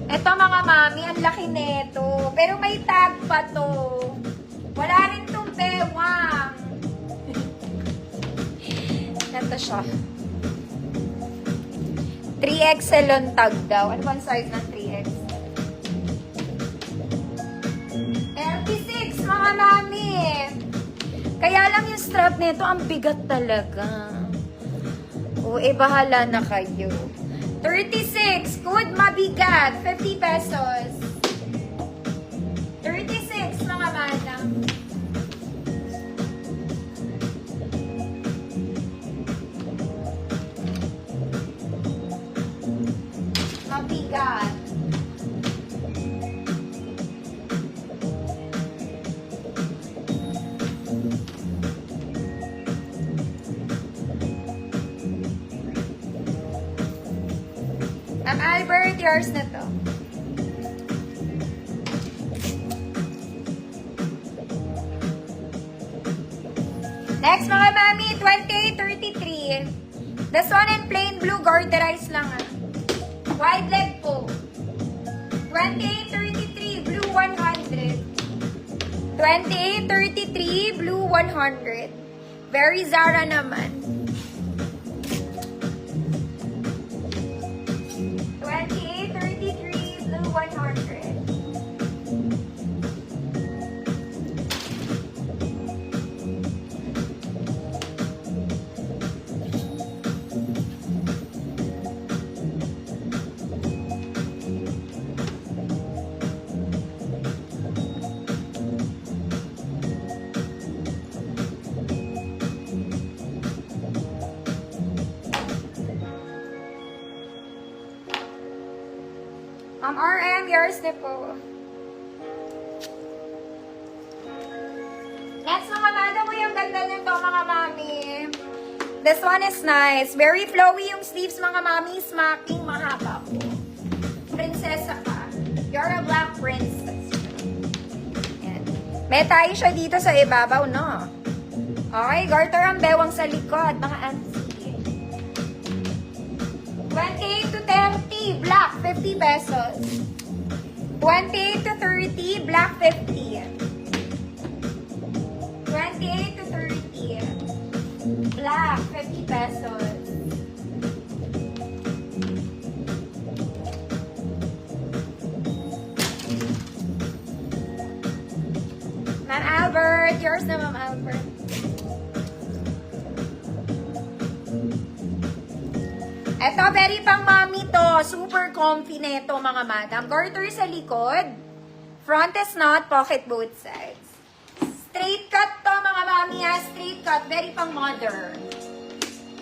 Eto mga mami, ang laki neto. Pero may tag pa to. Wala rin tong bewang. Ito siya. 3XL on tag daw. Ano bang size ng 3XL? 36 mga mami. Kaya lang yung strap nito, ang bigat talaga. O, bahala na kayo. 36, good, mabigat. 50 pesos. 36 mga madam. Mabigat. Ang Albert, yours na to. Next mga mami, 2833. This one in plain blue, garterized lang ah. Wide leg po. 2833, blue 100. 2833, blue 100. Very Zara naman. 2833, blue 100. RM, yours na po. Next mga madam ko yung ganda nito mga mami. This one is nice. Very flowy yung sleeves mga mami. Smacking, mahaba po. Prinsesa ka. You're a black princess. Yan. May tayo siya dito sa ibabaw, no? Okay, garter ang bewang sa likod. Mga auntie. 28 to 30, black, 50 pesos. 28 to 30, black, 50. 28 to 30, black, 50 pesos. Ma'am Albert, yours na Ma'am Albert. Eto, very pang mami to. Super comfy neto, mga madam. Garter sa likod. Front is not, pocket both sides. Straight cut to, mga mami ha. Straight cut. Very pang mother.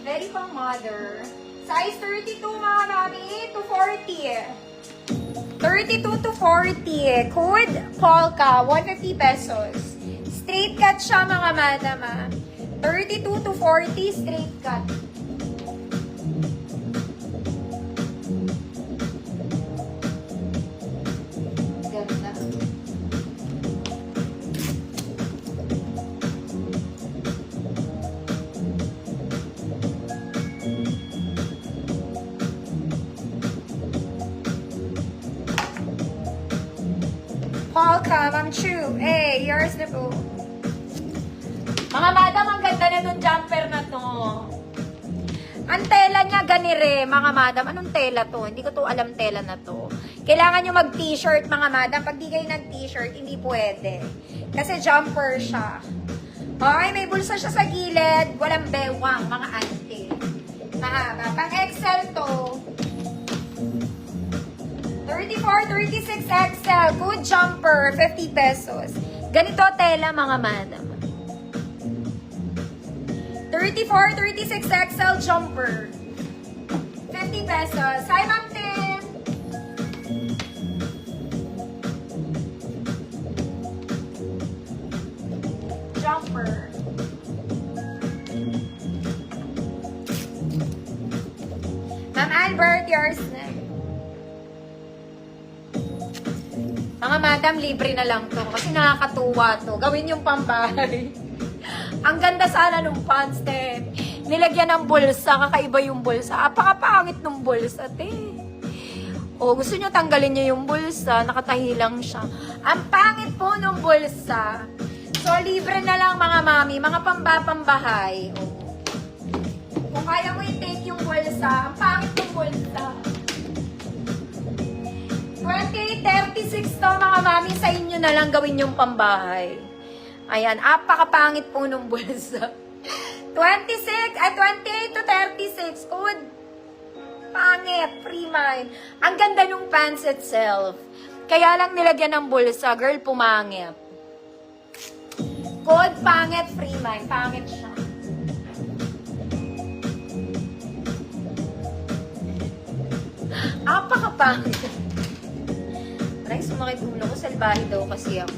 Very pang mother. Size 32, mga mami, to 40. 32 to 40. Code, polka, 150 pesos. Straight cut siya, mga madam ha. 32 to 40, straight cut. Polka, Ma'am Chu. Hey, yours na po. Mga madam, ang ganda na nung jumper na to. Ang tela niya ganire, mga madam. Anong tela to? Hindi ko to alam tela na to. Kailangan nyo mag-t-shirt, mga madam. Pag di kayo nag-t-shirt, hindi pwede. Kasi jumper siya. Okay, may bulsa siya sa gilid. Walang bewang, mga ante. Mahaba. Pang XL to. 34, 36 XL. Good jumper. 50 pesos. Ganito tela, mga madam. 34, 36 XL jumper. 50 pesos. Hi, Ma'am Tim. Jumper. Ma'am Albert, yours na. Mga madam, libre na lang to. Kasi nakakatuwa to. Gawin yung pambahay. Ang ganda sana nung pants, te. Nilagyan ng bulsa. Kakaiba yung bulsa. Apakapangit nung bulsa, te. O, gusto nyo tanggalin nyo yung bulsa, nakatahi lang siya. Ang pangit po ng bulsa. So, libre na lang mga mami, mga pambapambahay. O. Kung kaya mo i-take yung bulsa, ang pangit ng bulsa. 2836 to mga mami, sa inyo na lang gawin yung pambahay. Ayan, apakapangit po ng bulsa. 28 to 36, good. Pangit, free mind. Ang ganda nung pants itself. Kaya lang nilagyan ng bulsa, girl, pumangit. Good, pangit, free mind. Pangit siya. Apakapangit. Aray, sumakit ulo ko. Salbahe daw kasi ako.